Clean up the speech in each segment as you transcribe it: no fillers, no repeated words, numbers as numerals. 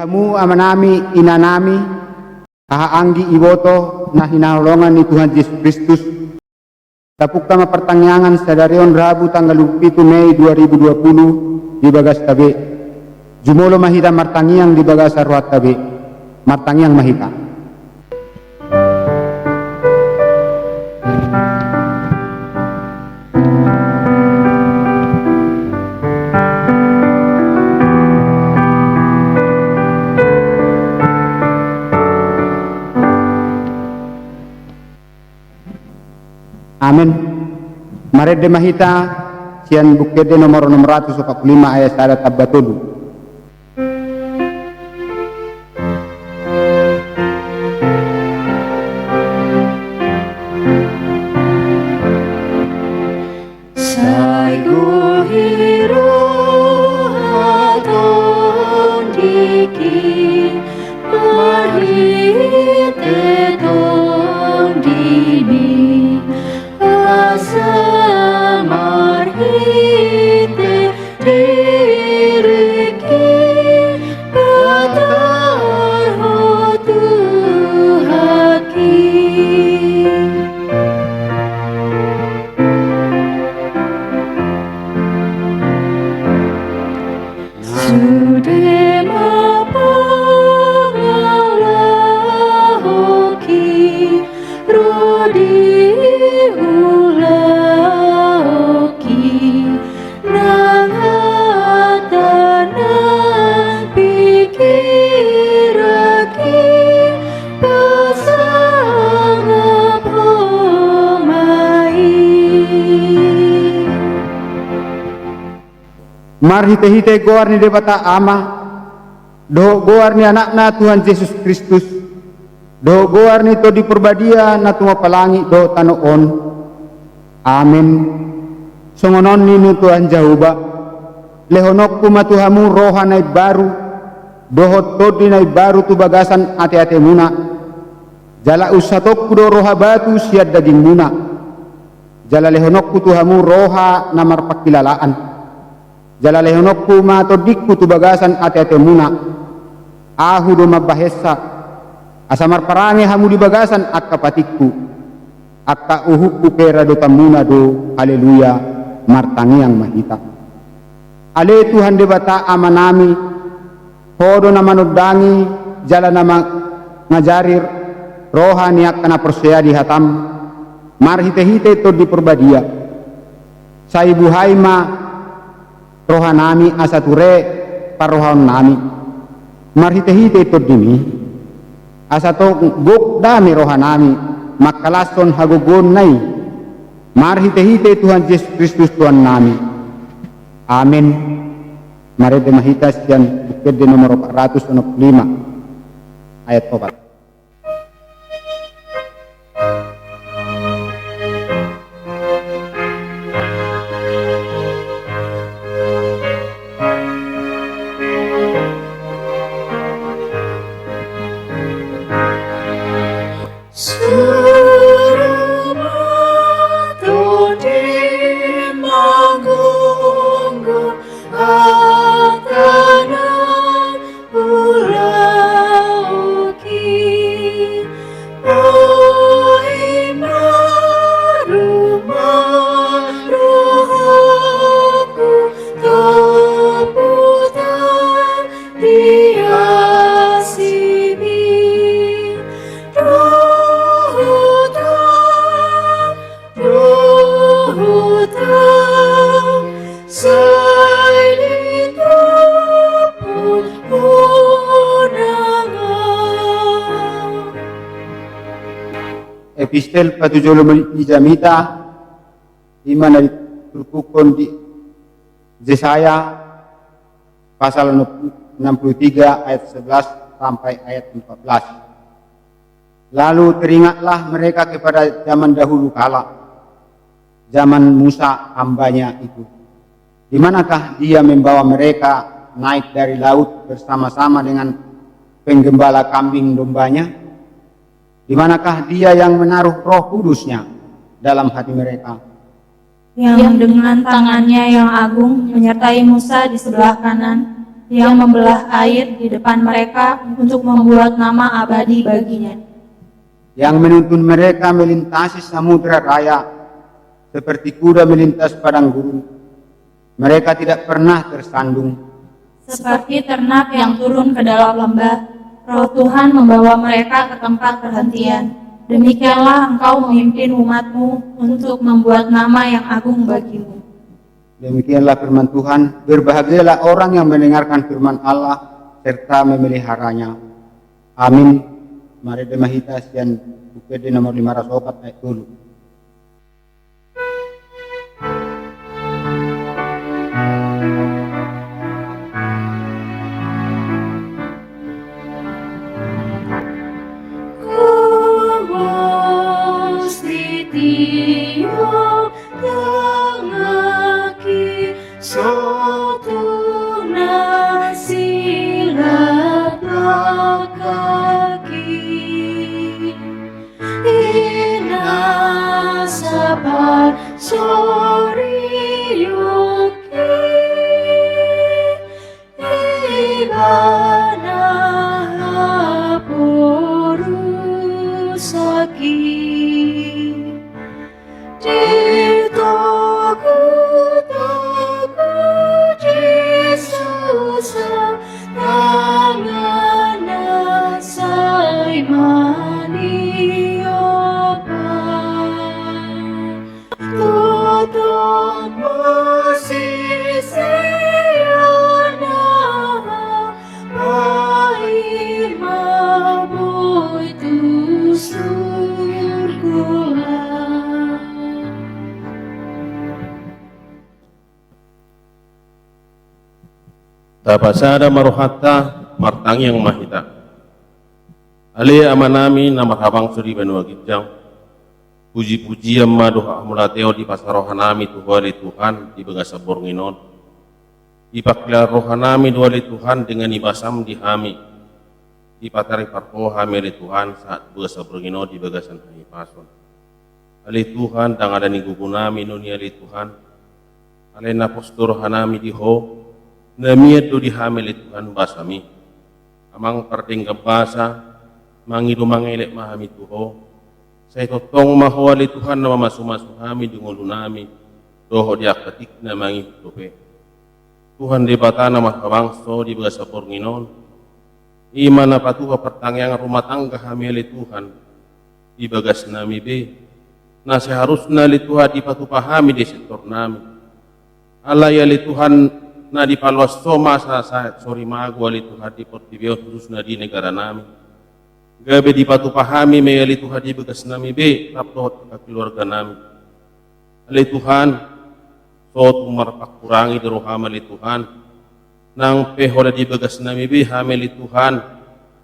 Tuhamu amanami inanami anggi iboto na hinaholongan ni Tuhan Yesus Kristus. Tapuk tama pertanyaan sadarion Rabu tanggal 7 Mei 2020 di Bagas Tabe. Jumolo mahita martangiang di Bagas Arwat Tabe. Martangiang mahita. Amin. Maret de mahita sian bukede nomor 645 ayat 1 tabatulu. Mar hite-hite goar ni debata ama, do goar ni anakna Tuhan Yesus Kristus, do goar ni to di perbadia na tuma palangi do tanoon. Amin. Songonon ni Tuhan Jahuba, lehonok kumatuhamu rohanay baru, dohot to dinay baru tu bagasan ate-ate muna. Jala usatok kudo roha batu siad daging muna. Jala lehonok kutuhamu roha namar pakilalaan. Jala lehonokku mato dikku tu bagasan ate-ate muna. Ahu do mabahesa asamar parange hamu di bagasan akka patikku. Akka uhukku kera do tamuna do. Haleluya martangiang mahita. Ale Tuhan debata amanami hodo nama nodangi jala nama ngajarir rohani akkana persea di hatam mar hite-hite to di perbadia. Saibu haima rohanami asature parohan nami marhite-hite to dimi asato gok dami rohanami makalason hagogon nai marhite-hite Tuhan Yesus Kristus Tuhan nami. Amin. Marede mahita sian bukede nomor 465 ayat 4. Epistel patujolo jamita imana diturkukon di Yesaya pasal 63 ayat 11 sampai ayat 14. Lalu teringatlah mereka kepada zaman dahulu kala, zaman Musa hambanya itu. Di manakah dia membawa mereka naik dari laut bersama-sama dengan penggembala kambing dombanya? Di manakah dia yang menaruh Roh Kudusnya dalam hati mereka? Yang dengan tangannya yang agung menyertai Musa di sebelah kanan, yang membelah air di depan mereka untuk membuat nama abadi baginya. Yang menuntun mereka melintasi samudra raya seperti kuda melintas padang gurun. Mereka tidak pernah tersandung. Seperti ternak yang turun ke dalam lembah, Roh Tuhan membawa mereka ke tempat perhentian. Demikianlah engkau memimpin umat-Mu untuk membuat nama yang agung bagimu. Demikianlah firman Tuhan. Berbahagialah orang yang mendengarkan firman Allah serta memeliharanya. Amin. Mari demahita sian UPD nomor 504 ayat 10. Tapasada maruhata martang yang mahita. Ali amanami nama habang suri benua gijang. Puji-puji yang maduha mulateo di pasar rohanami tuhari Tuhan di begasa bornginon. Ipakla rohanami duali Tuhan dengan ibasam dihami. Di patari parko hamili Tuhan saat begasa bornginon di bagasan hai pason. Ali Tuhan dang ada ni gugunami nuni ali Tuhan. Ali napostur rohanami diho. Namiat do dihamil Tuhan basami amang pardengga basa mangidu mangelek mahami tuho saya totong mahwali Tuhan nama masu-masu hami dingulunami doho dia ketik na mangi tope Tuhan di batana mahkabangso di bagasa pornginon iman apa tuha pertanyaan rumah tangga hamil Tuhan di bagas nami be nah seharusnya li Tuhan dipatupahami di sektor nami Allah ya li Tuhan na di paluas soma sa sorry magu ali Tuhan di portibio khusus na di negara nami gabe di patu pahami may ali Tuhan di bekas nami be tapot ka keluarga nami ali Tuhan so tumarpak kurangi di roham ali Tuhan nang pehoda di bekas nami be hamili Tuhan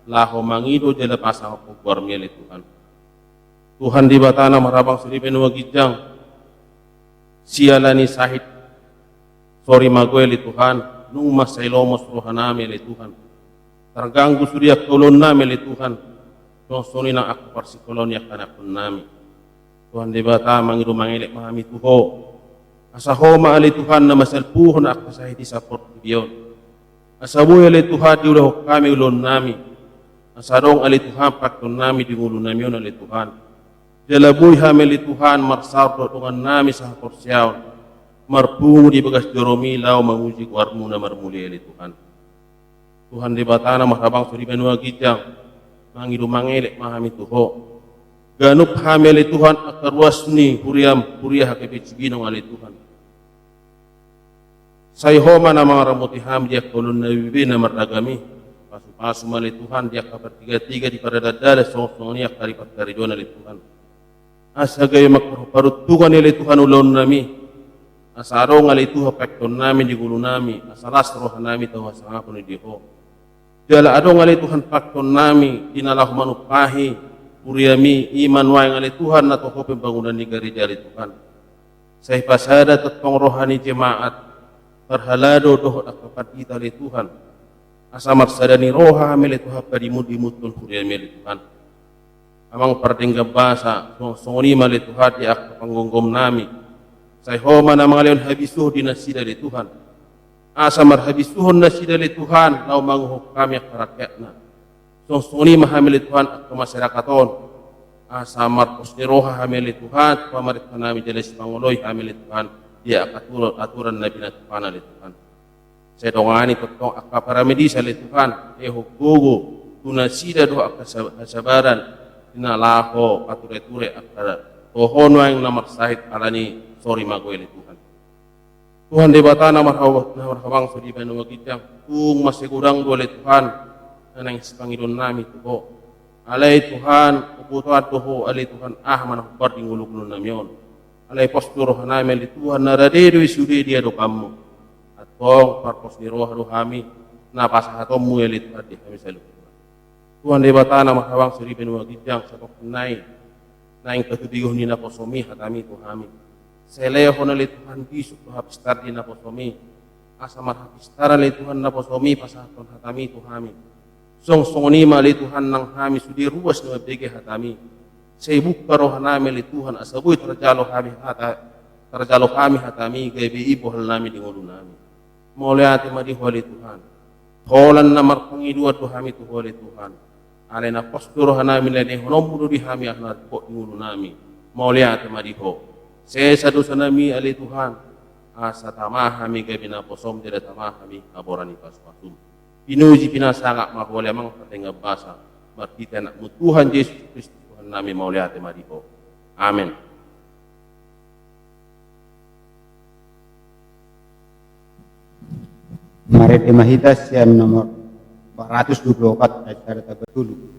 laho mangido jala pasang pagwar mi ali Tuhan di batana marabang suri benua gijang sialani sahid sorry magueli Tuhan, nung masailomos rohanami li Tuhan. Terganggu suriak tolon nami li Tuhan. Soni nang aku parsikolon yak kanakun nami. Tuhan di bata mangiru mangilek mahami Tuho. Asahoma ali Tuhan na masalpuhon aku sahiti saport biyon. Asabuya ali Tuhan diulah kami ulon nami. Asadong ali Tuhan pakton nami di ngulu nami yon ali Tuhan. Jalabuy hamili Tuhan marsardo dengan nami sa porsiaon. Marpungu di bekas joromi lau menguji warmu na marmulia li Tuhan. Tuhan di batana mahabang suri benua gijang mangidu mangelek mahami Tuho. Ganup hamili Tuhan akarwasni puriah hakepeciginong ali Tuhan. Sayhoma na mga ramuti ham dia kolon na bibi na maragami. Pasu-pasu mali Tuhan dia kapertiga-tiga di paradadala song-song niya karipat karidona li Tuhan. Asagay makparutukan nili Tuhan ulon nami. Asaro ngali Tuhan pekton nami di gulu nami. Asaras roh nami tahu asangapun di diho. Jala ado ngali Tuhan pekton nami dinalah manupahi puriami iman wa ngali Tuhan na toho pembangunan negeri jali Tuhan. Saya pasada tetong rohani jemaat terhalado doh akapat kita li Tuhan. Asamar sadani roha mele Tuhan kadimut-dimutun puriami li Tuhan. Amang pardengga basa songoni mali Tuhan di ak panggungom nami. Saya homa na mga leon habisuh dinasida di Tuhan. asa marhabis Tuhan na sidali Tuhan lau manguhuk kami ak rakyatna soni mahamili Tuhan ak masyarakaton asa marpos ni roha hamili Tuhan pamarit panami jelas panguloy hamili Tuhan dia ak aturan na binatuhan ali Tuhan saya dongani totong ak paramedis ali Tuhan hukugo tunasida doa ak kasabaran tinalaho pature-ture ak tohono yang namar sahid alani sorry magoy ali Tuhan Tuhan debata na marhabang sa di Banuagitang kung masigurang dole Tuhan na nang Panginoon namin tuho. Alay Tuhan, uputuan tuho, alay Tuhan, manakupar di ngulog-ngulog namin. Alay posturo namin, alay Tuhan, naradedo isudi dia do kamu. At tong parpos ni roha do kami, napasahatom mo alay Tuhan di kami sa lupa. Tuhan debata na marhabang sa di Banuagitang sa tokunay, na yung katubigo ni naposomi hatami Tuhami. Seleho na Tuhan Yesus hapistar din na po somi. Asa marhapistar na Tuhan na po somi pasaton hatami Tuhami. Song-songoni mali Tuhan ng hami sudi ruas na mabigay hatami. Sa ibuk karohan namin Tuhan asabuy tarjalo kami hatami gaybi ibohal namin di ngulo namin. Muli ati madihwali Tuhan. Holan na marpangiduat Tuhami tuhwali Tuhan. Alay na posturohan namin na honom mudo di hami ahnat po di ngulo namin. Muli ati madiho. Sesa dosa nami ali Tuhan asa tamah kami gabi na posom tidak tamah kami aborani paspatum pinuji pinasangak makwala mang patenga basa berkita nak Tuhan Yesus Kristus Tuhan nami mauliate mariho amin. Maret Mahitas yang nomor 424 acara Tabatulu.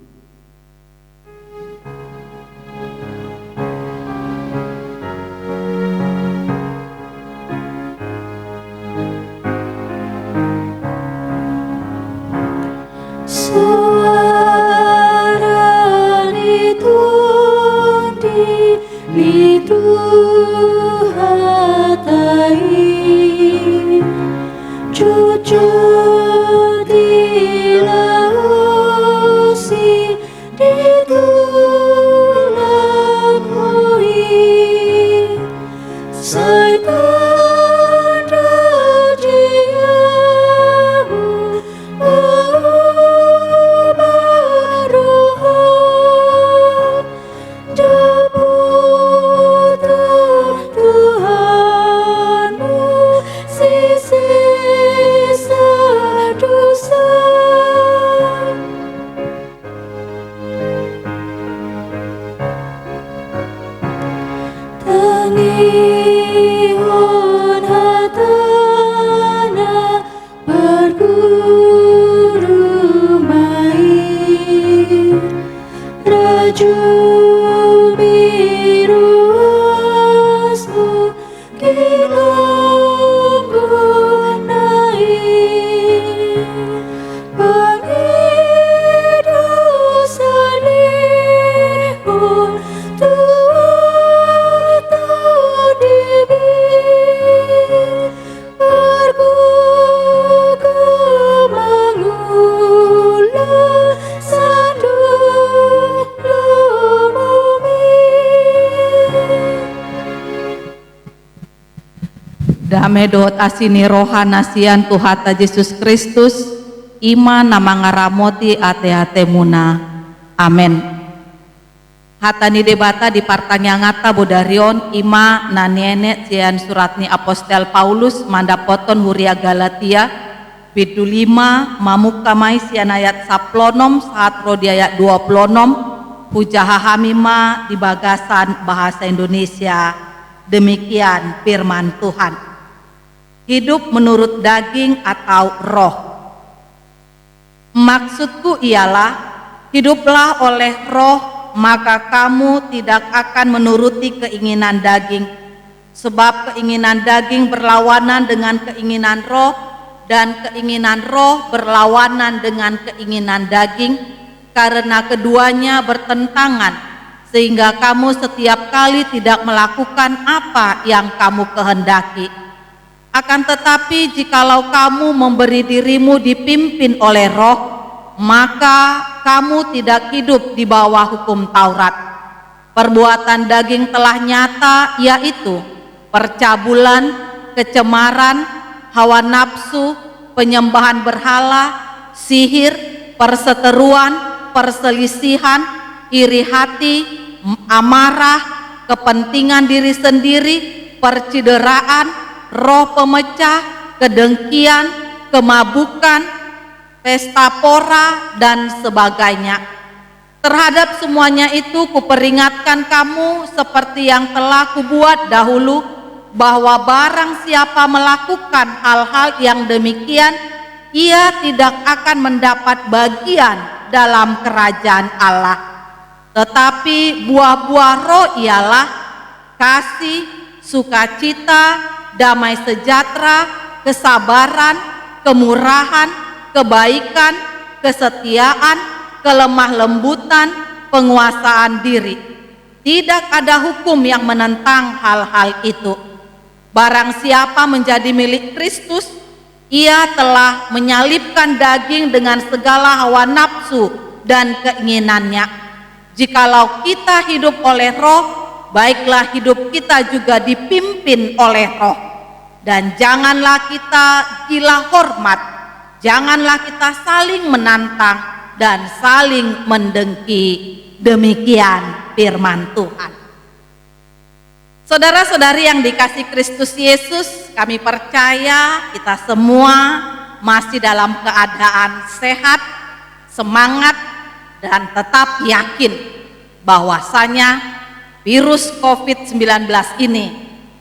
Dame dohot asini roha nasian Tuhata Yesus Kristus ima nama ngaramoti ate-ate muna. Amen. Hatani debata di partanyangata bodarion ima naniene sian suratni apostel Paulus mandapoton huria Galatia bidu 5 mamukamai sian ayat saplonom saat rodi ayat 20 pujaha hamima di bagasan bahasa Indonesia. Demikian firman Tuhan. Hidup menurut daging atau roh. Maksudku ialah hiduplah oleh roh, maka kamu tidak akan menuruti keinginan daging. Sebab keinginan daging berlawanan dengan keinginan roh, dan keinginan roh berlawanan dengan keinginan daging, karena keduanya bertentangan, sehingga kamu setiap kali tidak melakukan apa yang kamu kehendaki. Akan tetapi jikalau kamu memberi dirimu dipimpin oleh roh, maka kamu tidak hidup di bawah hukum Taurat. Perbuatan daging telah nyata, yaitu percabulan, kecemaran, hawa nafsu, penyembahan berhala, sihir, perseteruan, perselisihan, iri hati, amarah, kepentingan diri sendiri, percideraan, roh pemecah, kedengkian, kemabukan, pesta pora, dan sebagainya. Terhadap semuanya itu kuperingatkan kamu seperti yang telah kubuat dahulu, bahwa barang siapa melakukan hal-hal yang demikian, ia tidak akan mendapat bagian dalam kerajaan Allah. Tetapi buah-buah roh ialah kasih, sukacita, damai sejahtera, kesabaran, kemurahan, kebaikan, kesetiaan, kelemah lembutan, penguasaan diri. Tidak ada hukum yang menentang hal-hal itu. Barang siapa menjadi milik Kristus, ia telah menyalibkan daging dengan segala hawa nafsu dan keinginannya. Jikalau kita hidup oleh roh, baiklah hidup kita juga dipimpin oleh roh. Dan janganlah kita gila hormat, janganlah kita saling menantang dan saling mendengki. Demikian firman Tuhan. Saudara-saudari yang dikasihi Kristus Yesus, kami percaya kita semua masih dalam keadaan sehat, semangat, dan tetap yakin bahwasanya virus COVID-19 ini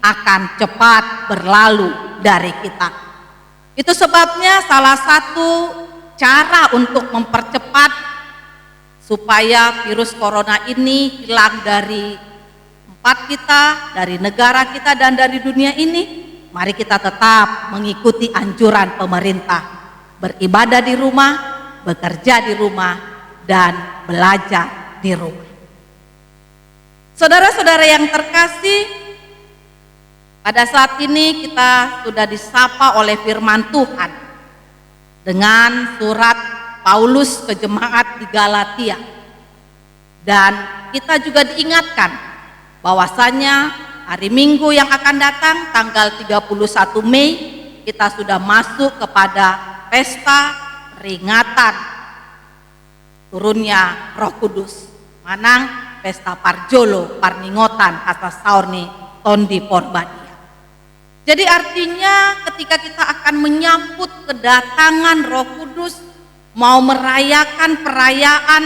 akan cepat berlalu dari kita. Itu sebabnya salah satu cara untuk mempercepat supaya virus corona ini hilang dari tempat kita, dari negara kita, dan dari dunia ini, mari kita tetap mengikuti anjuran pemerintah, beribadah di rumah, bekerja di rumah, dan belajar di rumah. Saudara-saudara yang terkasih, pada saat ini kita sudah disapa oleh firman Tuhan dengan surat Paulus ke jemaat di Galatia, dan kita juga diingatkan bahwasanya hari Minggu yang akan datang tanggal 31 Mei kita sudah masuk kepada pesta peringatan turunnya Roh Kudus, manang pesta Parjolo Parningotan atas saurni tondi porbadia. Jadi artinya ketika kita akan menyambut kedatangan Roh Kudus, mau merayakan perayaan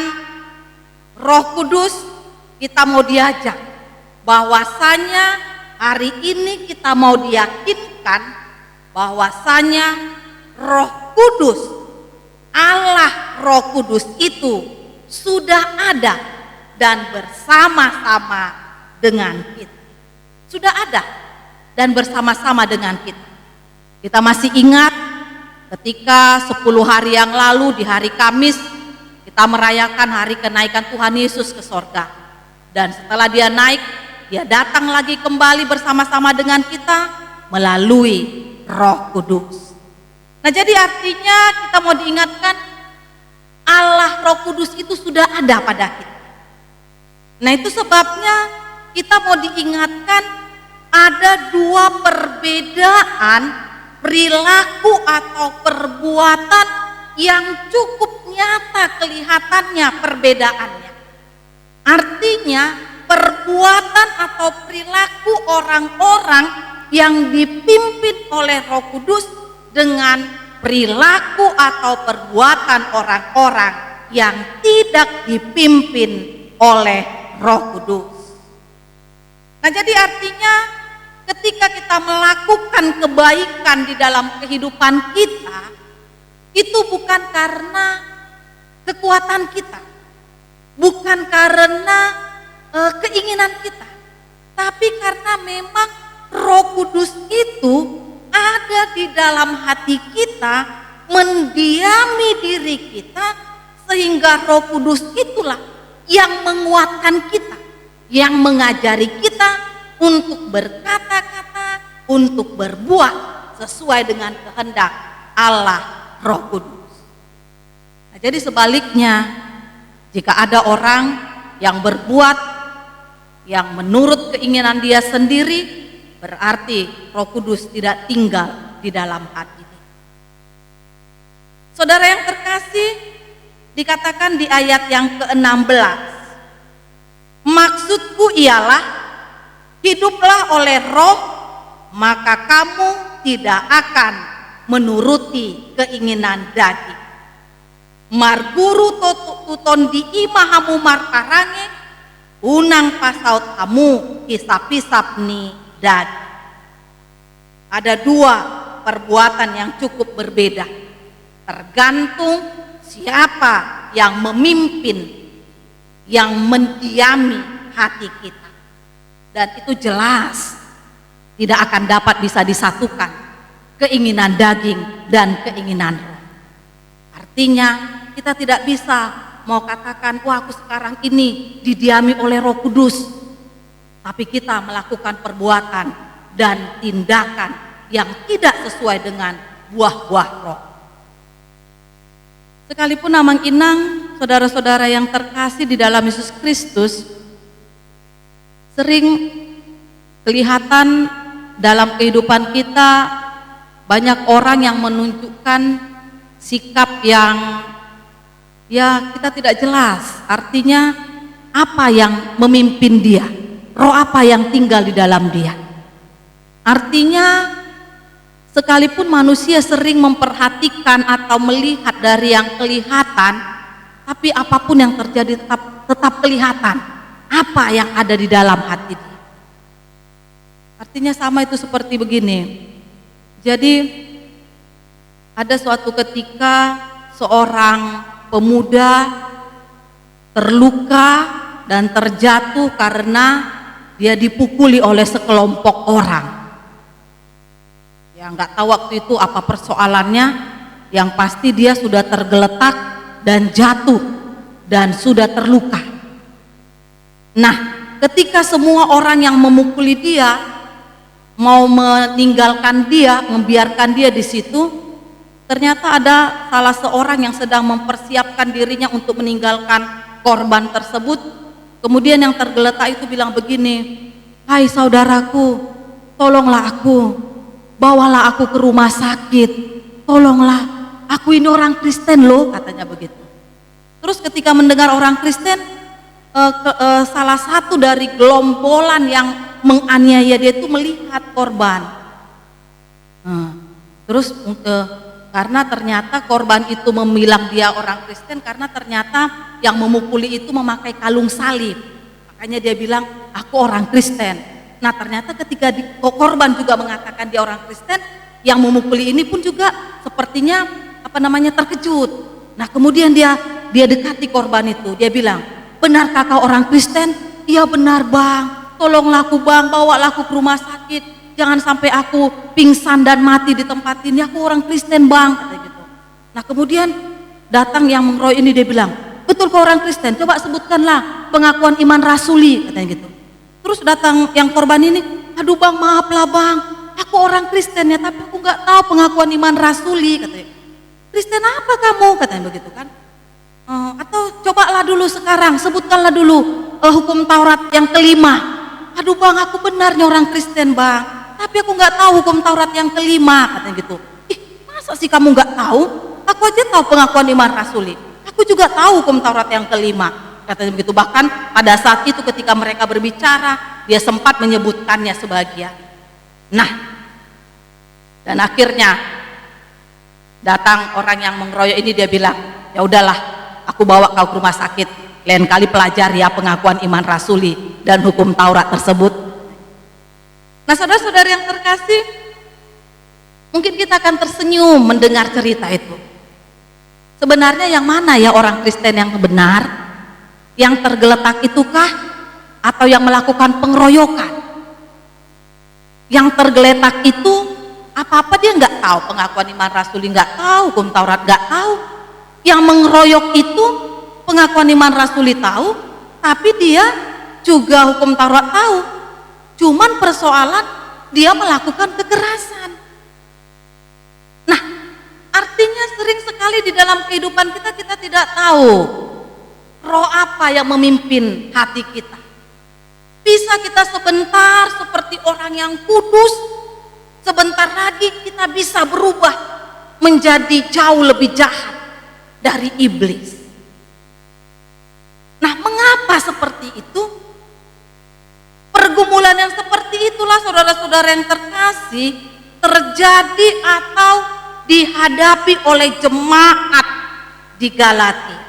Roh Kudus, kita mau diajak bahwasanya hari ini kita mau diyakinkan bahwasanya Roh Kudus, Allah Roh Kudus itu sudah ada dan bersama-sama dengan kita. Sudah ada dan bersama-sama dengan kita. Kita masih ingat ketika 10 hari yang lalu di hari Kamis kita merayakan hari kenaikan Tuhan Yesus ke sorga. Dan setelah dia naik, dia datang lagi kembali bersama-sama dengan kita melalui Roh Kudus. Nah, jadi artinya kita mau diingatkan Allah Roh Kudus itu sudah ada pada kita. Nah, itu sebabnya kita mau diingatkan ada dua perbedaan perilaku atau perbuatan yang cukup nyata kelihatannya perbedaannya. Artinya perbuatan atau perilaku orang-orang yang dipimpin oleh Roh Kudus dengan perilaku atau perbuatan orang-orang yang tidak dipimpin oleh Roh Kudus. Nah, jadi artinya ketika kita melakukan kebaikan di dalam kehidupan kita, itu bukan karena kekuatan kita, bukan karena keinginan kita, tapi karena memang Roh Kudus itu ada di dalam hati kita, mendiami diri kita, sehingga Roh Kudus itulah yang menguatkan kita, yang mengajari kita untuk berkata-kata, untuk berbuat sesuai dengan kehendak Allah Roh Kudus. Nah, jadi sebaliknya, jika ada orang yang berbuat yang menurut keinginan dia sendiri, berarti Roh Kudus tidak tinggal di dalam hati. Saudara yang terkasih, dikatakan di ayat yang ke-16, maksudku ialah hiduplah oleh Roh, maka kamu tidak akan menuruti keinginan daging. Marguru tuton di imahamu markarange, unang pasaut kamu hisap-hisap ni daging. Ada dua perbuatan yang cukup berbeda, tergantung siapa yang memimpin, yang mendiami hati kita. Dan itu jelas tidak akan dapat bisa disatukan keinginan daging dan keinginan roh. Artinya kita tidak bisa mau katakan, wah aku sekarang ini didiami oleh Roh Kudus, tapi kita melakukan perbuatan dan tindakan yang tidak sesuai dengan buah-buah roh. Sekalipun Amang Inang, saudara-saudara yang terkasih di dalam Yesus Kristus, sering kelihatan dalam kehidupan kita banyak orang yang menunjukkan sikap yang ya kita tidak jelas. Artinya apa yang memimpin dia, roh apa yang tinggal di dalam dia. Artinya sekalipun manusia sering memperhatikan atau melihat dari yang kelihatan, tapi apapun yang terjadi tetap kelihatan apa yang ada di dalam hati dia. Artinya sama itu seperti begini. Jadi ada suatu ketika seorang pemuda terluka dan terjatuh karena dia dipukuli oleh sekelompok orang. Ya nggak tahu waktu itu apa persoalannya, yang pasti dia sudah tergeletak dan jatuh dan sudah terluka. Nah, ketika semua orang yang memukuli dia mau meninggalkan dia, membiarkan dia di situ, ternyata ada salah seorang yang sedang mempersiapkan dirinya untuk meninggalkan korban tersebut. Kemudian yang tergeletak itu bilang begini, "Hai saudaraku, tolonglah aku, bawalah aku ke rumah sakit, tolonglah, aku ini orang Kristen loh," katanya begitu. Terus ketika mendengar orang Kristen, salah satu dari gerombolan yang menganiaya dia itu melihat korban. Terus karena ternyata korban itu memilang dia orang Kristen karena ternyata yang memukuli itu memakai kalung salib. Makanya dia bilang, aku orang Kristen. Nah ternyata ketika korban juga mengatakan dia orang Kristen, yang memukuli ini pun juga sepertinya terkejut. Nah kemudian dia dekati korban itu, dia bilang, benarkah kau orang Kristen? Iya benar bang, tolonglah aku bang, bawalah aku ke rumah sakit. Jangan sampai aku pingsan dan mati di tempat ini, aku orang Kristen bang, kata gitu. Nah kemudian datang yang mengeroyok ini, dia bilang, betul kau orang Kristen, coba sebutkanlah pengakuan iman rasuli, katanya gitu. Terus datang yang korban ini, aduh bang maaflah bang, aku orang Kristen ya, tapi aku nggak tahu pengakuan iman rasuli, katanya. Kristen apa kamu, katanya begitu kan. Atau cobalah dulu sekarang, sebutkanlah dulu hukum Taurat yang kelima. Aduh bang, aku benarnya orang Kristen bang, tapi aku nggak tahu hukum Taurat yang kelima, katanya gitu. Ih, masa sih kamu nggak tahu? Aku aja tahu pengakuan iman rasuli. Aku juga tahu hukum Taurat yang kelima, katanya begitu. Bahkan pada saat itu ketika mereka berbicara, dia sempat menyebutkannya sebagian. Nah, dan akhirnya datang orang yang mengeroyok ini, dia bilang, ya udahlah, aku bawa kau ke rumah sakit. Lain kali pelajari ya pengakuan iman rasuli dan hukum Taurat tersebut. Nah saudara-saudara yang terkasih, mungkin kita akan tersenyum mendengar cerita itu. Sebenarnya yang mana ya orang Kristen yang benar? Yang tergeletak itukah? Atau yang melakukan pengeroyokan? Yang tergeletak itu apa-apa dia nggak tahu, pengakuan iman rasuli nggak tahu, hukum Taurat nggak tahu. Yang mengeroyok itu pengakuan iman rasuli tahu, tapi dia juga hukum Taurat tahu. Cuman persoalan dia melakukan kekerasan. Nah, artinya sering sekali di dalam kehidupan kita tidak tahu roh apa yang memimpin hati kita. Bisa kita sebentar seperti orang yang kudus, sebentar lagi kita bisa berubah menjadi jauh lebih jahat dari iblis. Nah, mengapa seperti itu? Pergumulan yang seperti itulah saudara-saudara yang terkasih terjadi atau dihadapi oleh jemaat di Galatia.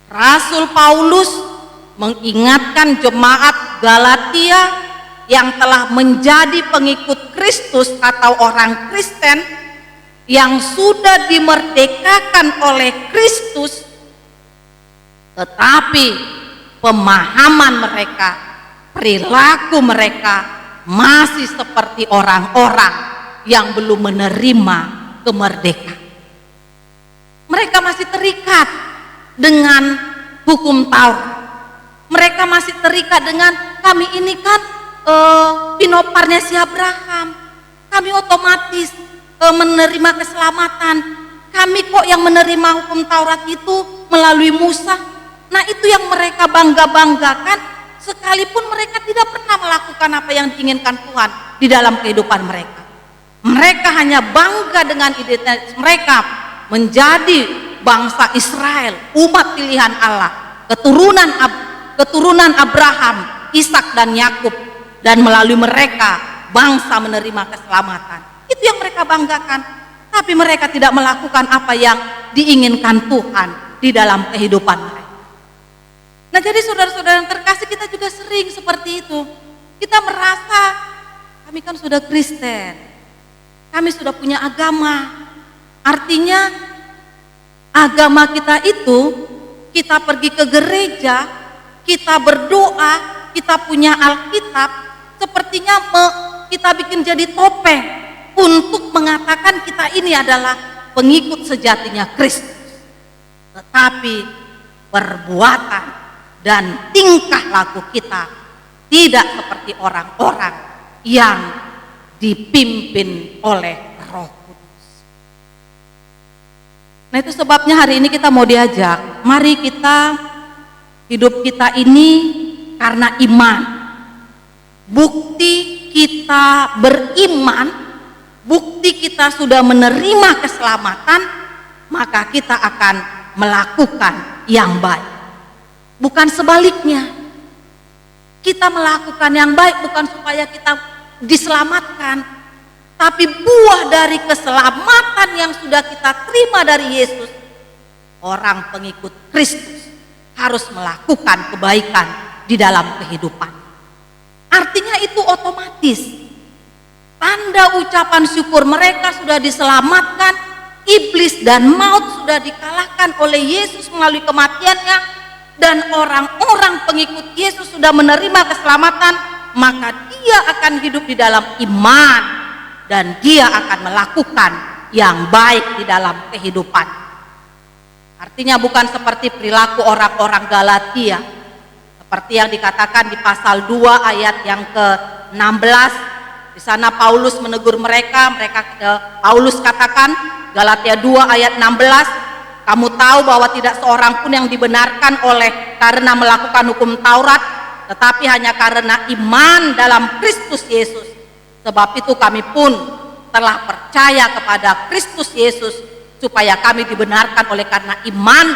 Rasul Paulus mengingatkan jemaat Galatia yang telah menjadi pengikut Kristus atau orang Kristen yang sudah dimerdekakan oleh Kristus, tetapi pemahaman mereka, perilaku mereka masih seperti orang-orang yang belum menerima kemerdekaan. Mereka masih terikat dengan hukum Taurat. Mereka masih terikat dengan kami ini kan pinoparnya si Abraham. Kami otomatis menerima keselamatan. Kami kok yang menerima hukum Taurat itu melalui Musa. Nah, itu yang mereka bangga-banggakan, sekalipun mereka tidak pernah melakukan apa yang diinginkan Tuhan di dalam kehidupan mereka. Mereka hanya bangga dengan identitas mereka menjadi bangsa Israel, umat pilihan Allah, keturunan Abraham, Ishak dan Yakub, dan melalui mereka bangsa menerima keselamatan. Itu yang mereka banggakan, tapi mereka tidak melakukan apa yang diinginkan Tuhan di dalam kehidupan mereka. Nah, jadi saudara-saudara yang terkasih, kita juga sering seperti itu. Kita merasa kami kan sudah Kristen, kami sudah punya agama. Artinya agama kita itu, kita pergi ke gereja, kita berdoa, kita punya Alkitab, sepertinya kita bikin jadi topeng untuk mengatakan kita ini adalah pengikut sejatinya Kristus. Tetapi perbuatan dan tingkah laku kita tidak seperti orang-orang yang dipimpin oleh Roh Kudus. Nah, itu sebabnya hari ini kita mau diajak, mari kita hidup kita ini karena iman. Bukti kita beriman, bukti kita sudah menerima keselamatan, maka kita akan melakukan yang baik. Bukan sebaliknya. Kita melakukan yang baik bukan supaya kita diselamatkan, tapi buah dari keselamatan yang sudah kita terima dari Yesus. Orang pengikut Kristus harus melakukan kebaikan di dalam kehidupan. Artinya itu otomatis. Tanda ucapan syukur mereka sudah diselamatkan, iblis dan maut sudah dikalahkan oleh Yesus melalui kematiannya, dan orang-orang pengikut Yesus sudah menerima keselamatan, maka dia akan hidup di dalam iman dan dia akan melakukan yang baik di dalam kehidupan. Artinya bukan seperti perilaku orang-orang Galatia, seperti yang dikatakan di pasal 2 ayat yang ke-16. Di sana Paulus menegur mereka, Paulus katakan, Galatia 2 ayat 16, kamu tahu bahwa tidak seorang pun yang dibenarkan oleh karena melakukan hukum Taurat, tetapi hanya karena iman dalam Kristus Yesus. Sebab itu kami pun telah percaya kepada Kristus Yesus, supaya kami dibenarkan oleh karena iman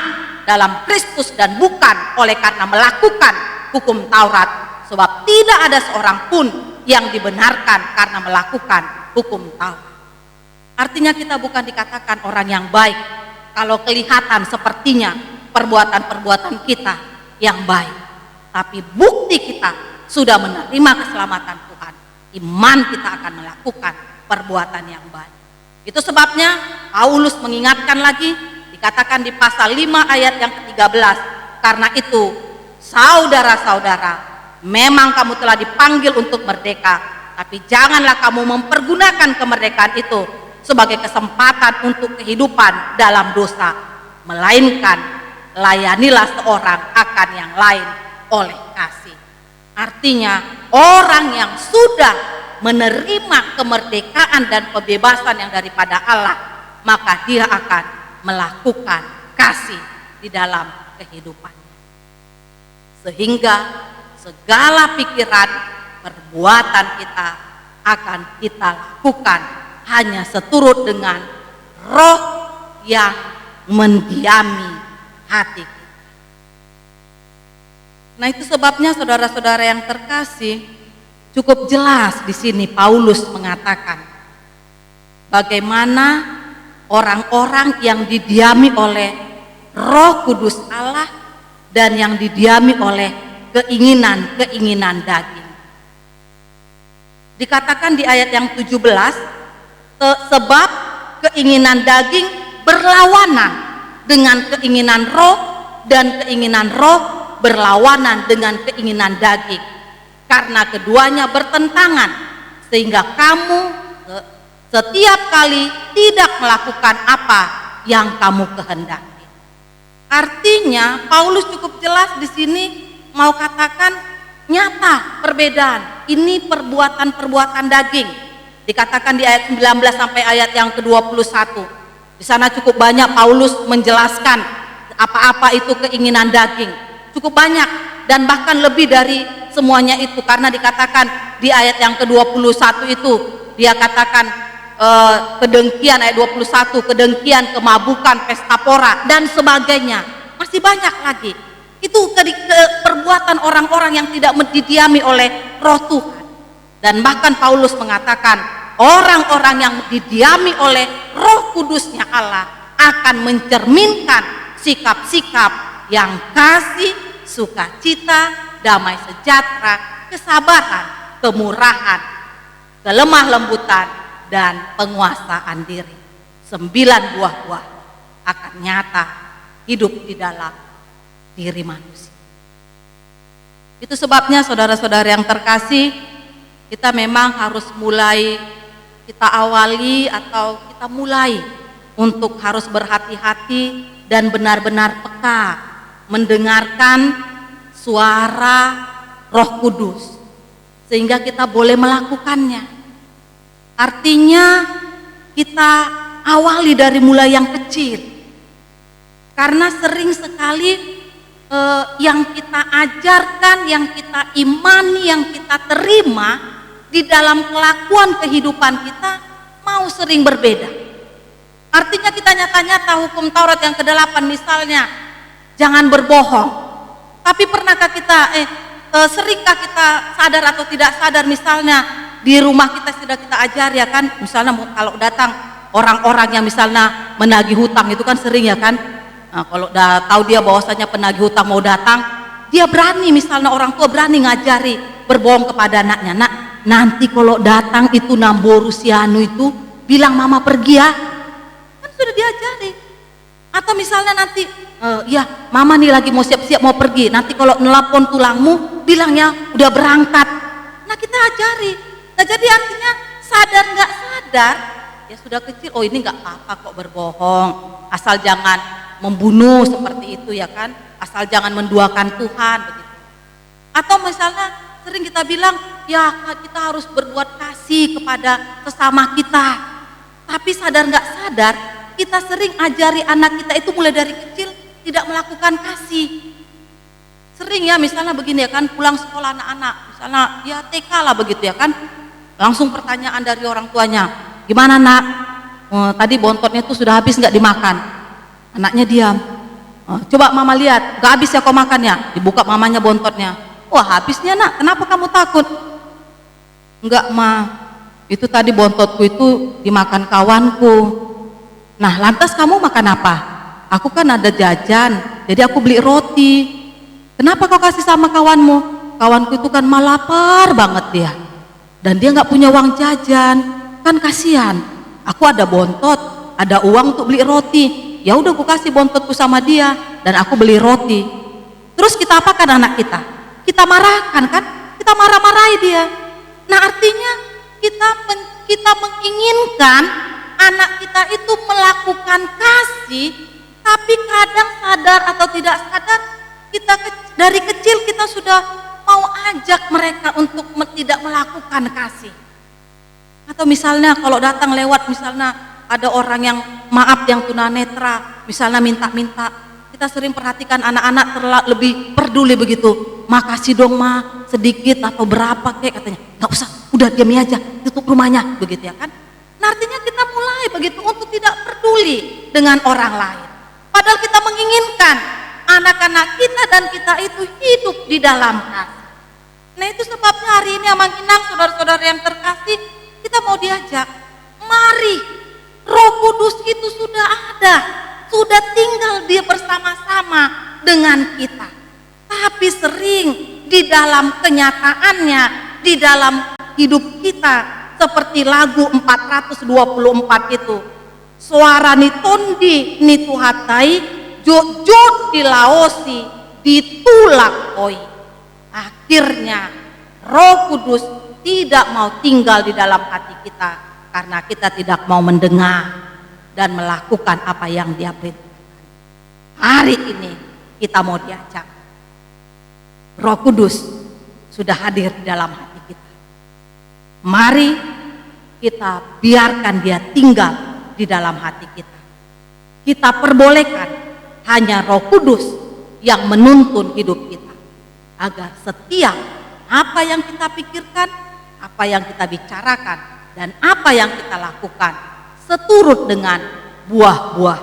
dalam Kristus dan bukan oleh karena melakukan hukum Taurat. Sebab tidak ada seorang pun yang dibenarkan karena melakukan hukum Taurat. Artinya kita bukan dikatakan orang yang baik kalau kelihatan sepertinya perbuatan-perbuatan kita yang baik, tapi bukti kita sudah menerima keselamatan Tuhan. Iman kita akan melakukan perbuatan yang baik. Itu sebabnya Paulus mengingatkan lagi, dikatakan di pasal 5 ayat yang ke-13, karena itu saudara-saudara, memang kamu telah dipanggil untuk merdeka, tapi janganlah kamu mempergunakan kemerdekaan itu sebagai kesempatan untuk kehidupan dalam dosa, melainkan layanilah seorang akan yang lain oleh kasih. Artinya orang yang sudah menerima kemerdekaan dan pembebasan yang daripada Allah, maka dia akan melakukan kasih di dalam kehidupannya, sehingga segala pikiran, perbuatan kita akan kita lakukan hanya seturut dengan roh yang mendiami hati kita. Nah, itu sebabnya saudara-saudara yang terkasih, cukup jelas di sini Paulus mengatakan bagaimana orang-orang yang didiami oleh Roh Kudus Allah dan yang didiami oleh keinginan-keinginan daging. Dikatakan di ayat yang 17, sebab keinginan daging berlawanan dengan keinginan roh dan keinginan roh berlawanan dengan keinginan daging, karena keduanya bertentangan, sehingga kamu setiap kali tidak melakukan apa yang kamu kehendaki. Artinya Paulus cukup jelas di sini mau katakan nyata perbedaan. Ini perbuatan-perbuatan daging. Dikatakan di ayat 19 sampai ayat yang ke-21. Di sana cukup banyak Paulus menjelaskan apa-apa itu keinginan daging. Cukup banyak dan bahkan lebih dari semuanya itu, karena dikatakan di ayat yang ke-21 itu dia katakan kedengkian, ayat 21, kedengkian, kemabukan, pesta pora dan sebagainya. Masih banyak lagi. Itu perbuatan orang-orang yang tidak didiami oleh Roh Tuhan. Dan bahkan Paulus mengatakan orang-orang yang didiami oleh Roh Kudusnya Allah akan mencerminkan sikap-sikap yang kasih, sukacita, damai sejahtera, kesabaran, kemurahan, kelemah lembutan, dan penguasaan diri. 9 buah-buah akan nyata hidup di dalam diri manusia. Itu sebabnya saudara-saudara yang terkasih, kita memang harus mulai, kita awali atau kita mulai untuk harus berhati-hati dan benar-benar peka mendengarkan suara Roh Kudus sehingga kita boleh melakukannya. Artinya kita awali dari mulai yang kecil, karena sering sekali yang kita ajarkan, yang kita imani, yang kita terima di dalam kelakuan kehidupan kita mau sering berbeda. Artinya kita nyata-nyata hukum Taurat yang ke-8 misalnya, jangan berbohong. Tapi pernahkah kita, seringkah kita sadar atau tidak sadar, misalnya di rumah kita sudah kita ajar ya kan, misalnya kalau datang orang-orang yang misalnya menagih hutang itu kan sering ya kan. Nah, kalau udah tahu dia bahwasanya penagih hutang mau datang, dia berani, misalnya orang tua berani ngajari berbohong kepada anaknya, nak nanti kalau datang itu Namboru Sianu itu bilang mama pergi ya, kan sudah diajari. Atau misalnya nanti ya mama nih lagi mau siap-siap mau pergi, nanti kalau nelpon tulangmu bilangnya udah berangkat. Nah kita ajari. Nah jadi artinya sadar nggak sadar ya sudah kecil, oh ini nggak apa-apa kok berbohong, asal jangan membunuh seperti itu ya kan, asal jangan menduakan Tuhan begitu. Atau misalnya sering kita bilang ya kita harus berbuat kasih kepada sesama kita, tapi sadar nggak sadar kita sering ajari anak kita itu mulai dari kecil tidak melakukan kasih. Sering ya misalnya begini ya kan, pulang sekolah anak-anak misalnya ya TK lah begitu ya kan, langsung pertanyaan dari orang tuanya, gimana nak, tadi bontotnya tuh sudah habis nggak dimakan? Anaknya diam. Coba mama lihat, gak habis ya kau makannya? Dibuka mamanya bontotnya. Wah habisnya nak, kenapa kamu takut? Enggak ma, itu tadi bontotku itu dimakan kawanku. Nah lantas kamu makan apa? Aku kan ada jajan, jadi aku beli roti. Kenapa kau kasih sama kawanmu? Kawanku itu kan malapar banget dia, dan dia nggak punya uang jajan, kan kasihan. Aku ada bontot, ada uang untuk beli roti. Ya udah aku kasih bontotku sama dia dan aku beli roti. Terus kita apakan anak kita? Kita marahkan kan? Kita marah-marahi dia. Nah artinya kita menginginkan anak kita itu melakukan kasih, tapi kadang sadar atau tidak sadar kita dari kecil kita sudah mau ajak mereka untuk tidak melakukan kasih. Atau misalnya kalau datang lewat, misalnya ada orang yang maaf yang tunanetra, misalnya minta-minta, kita sering perhatikan anak-anak lebih peduli begitu. Makasih dong ma, sedikit atau berapa kayak katanya, nggak usah, udah diam aja, tutup rumahnya, begitu ya kan? Nah, artinya kita mulai begitu untuk tidak peduli dengan orang lain. Padahal kita menginginkan anak-anak kita dan kita itu hidup di dalam kasih. Nah, itu sebabnya hari ini Amang Inang, saudara-saudara yang terkasih, kita mau diajak, mari, Roh Kudus itu sudah ada, sudah tinggal dia bersama-sama dengan kita. Tapi sering di dalam kenyataannya, di dalam hidup kita, seperti lagu 424 itu, suara ni tondi ni tuhatai, jut di laosi, ditulak oi. Akhirnya Roh Kudus tidak mau tinggal di dalam hati kita karena kita tidak mau mendengar dan melakukan apa yang dia perintahkan. Hari ini kita mau diajak, Roh Kudus sudah hadir di dalam hati kita. Mari kita biarkan dia tinggal di dalam hati kita. Kita perbolehkan hanya Roh Kudus yang menuntun hidup kita, agar setiap apa yang kita pikirkan, apa yang kita bicarakan, dan apa yang kita lakukan seturut dengan buah-buah,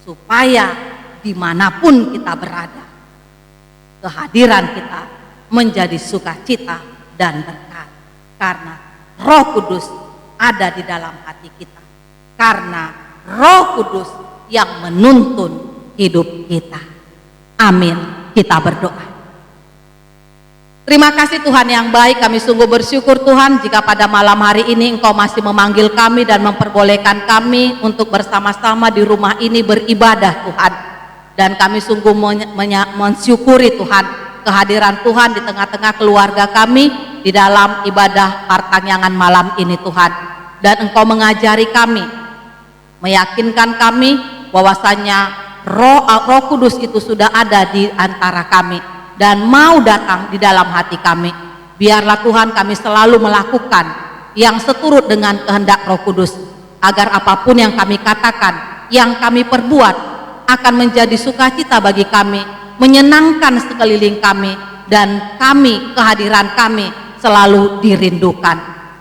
supaya dimanapun kita berada, kehadiran kita menjadi sukacita dan berkat, karena Roh Kudus ada di dalam hati kita, karena Roh Kudus yang menuntun hidup kita. Amin. Kita berdoa. Terima kasih Tuhan yang baik, kami sungguh bersyukur Tuhan jika pada malam hari ini Engkau masih memanggil kami dan memperbolehkan kami untuk bersama-sama di rumah ini beribadah Tuhan. Dan kami sungguh mensyukuri Tuhan kehadiran Tuhan di tengah-tengah keluarga kami di dalam ibadah partangyangan malam ini Tuhan. Dan Engkau mengajari kami, meyakinkan kami bahwasanya Roh Kudus itu sudah ada di antara kami dan mau datang di dalam hati kami. Biarlah Tuhan kami selalu melakukan yang seturut dengan kehendak Roh Kudus, agar apapun yang kami katakan, yang kami perbuat akan menjadi sukacita bagi kami, menyenangkan sekeliling kami, dan kami, kehadiran kami selalu dirindukan.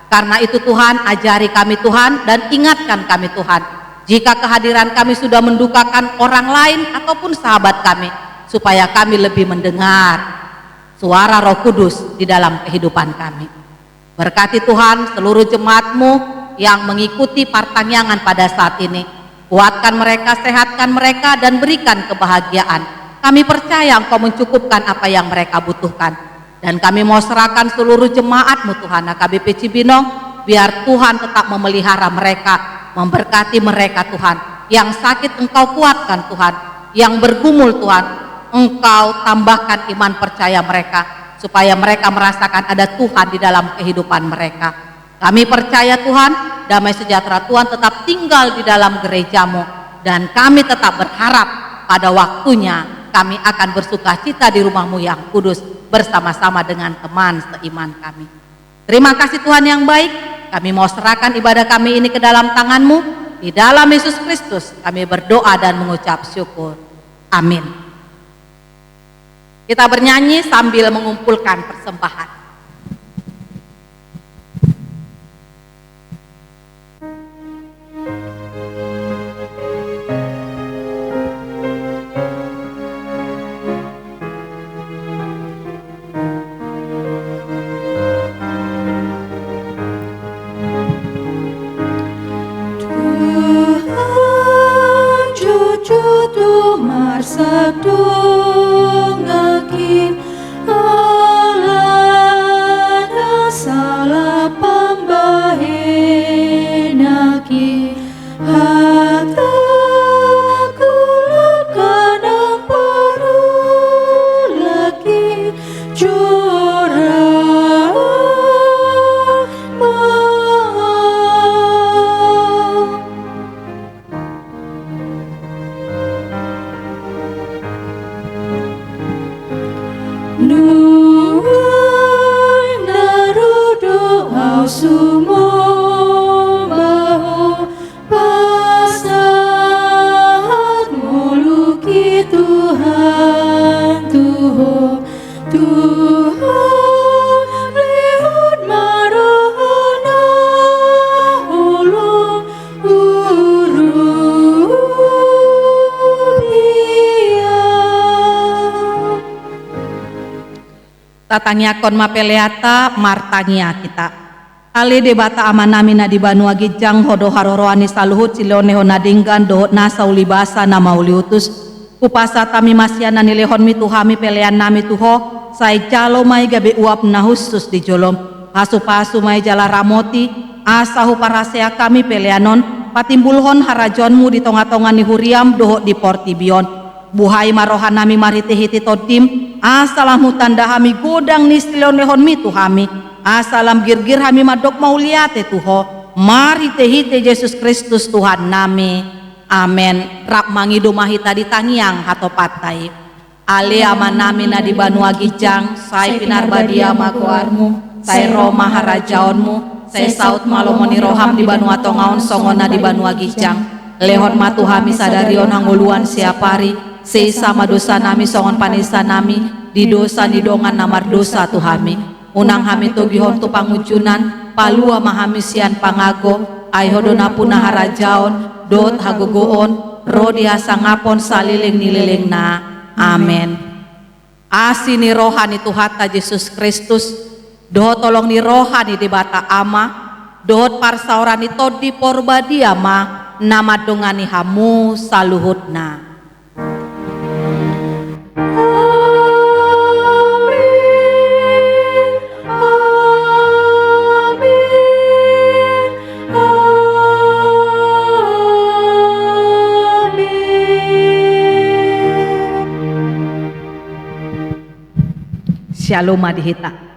Karena itu Tuhan, ajari kami Tuhan dan ingatkan kami Tuhan, jika kehadiran kami sudah mendukakan orang lain ataupun sahabat kami, supaya kami lebih mendengar suara Roh Kudus di dalam kehidupan kami. Berkati Tuhan seluruh jemaat-Mu yang mengikuti partangyangan pada saat ini. Kuatkan mereka, sehatkan mereka, dan berikan kebahagiaan. Kami percaya Engkau mencukupkan apa yang mereka butuhkan. Dan kami mau serahkan seluruh jemaat-Mu Tuhan, AKBP Cibinong, biar Tuhan tetap memelihara mereka, memberkati mereka Tuhan. Yang sakit Engkau kuatkan Tuhan, yang bergumul Tuhan, Engkau tambahkan iman percaya mereka, supaya mereka merasakan ada Tuhan di dalam kehidupan mereka. Kami percaya Tuhan, damai sejahtera Tuhan tetap tinggal di dalam gereja-Mu, dan kami tetap berharap pada waktunya kami akan bersukacita di rumah-Mu yang kudus bersama-sama dengan teman seiman kami. Terima kasih Tuhan yang baik, kami mau serahkan ibadah kami ini ke dalam tangan-Mu. Di dalam Yesus Kristus kami berdoa dan mengucap syukur. Amin. Kita bernyanyi sambil mengumpulkan persembahan. Tuhan jujur marsabdo ngakin Allah tatangiakon mapeleata martangia kita. Ale debata amanami na di Banua Gijang hodo haroroani saluhut silone honadinggan dohot nasa ulibasa na mauliutus kupasa tami masyana nilehon mituhami pelean nami tuho say jalo may gabi uap na husus di jolom pasu-pasu may jala ramoti asahu parasea kami peleanon patimbulhon harajonmu di tonga-tonga ni huriam dohot di portibion buhay marohan nami maritihiti todim asalahu tanda hami godang ni silonehon mituhami asalam girgir hami madok mauliate tuho mari tehite Yesus Kristus Tuhan nami amen. Rap mangido mahita di tangiang hato patay ale aman nami na di Banua Gijang say pinarbadia magoarmu say Roma harajaonmu say saut malomoni roham di Banua Tongaon songona di Banua Gijang lehon matuhami sadarion hanguluan siapari say sama dosa nami songon panisa nami di dosa di dongan namar dosa tuhami unang hami tugihon tu pangujunan palua mahamisian pangago ayhodona punah harajaon dot hagogoon rodia sangapon saliling nililing na amen. Asini rohani Tuhata Yesus Kristus dohot tolong ni rohani di bata ama dohot parsaurani todi porbadia ma nama dongani hamu saluhutna. Shalom adihita.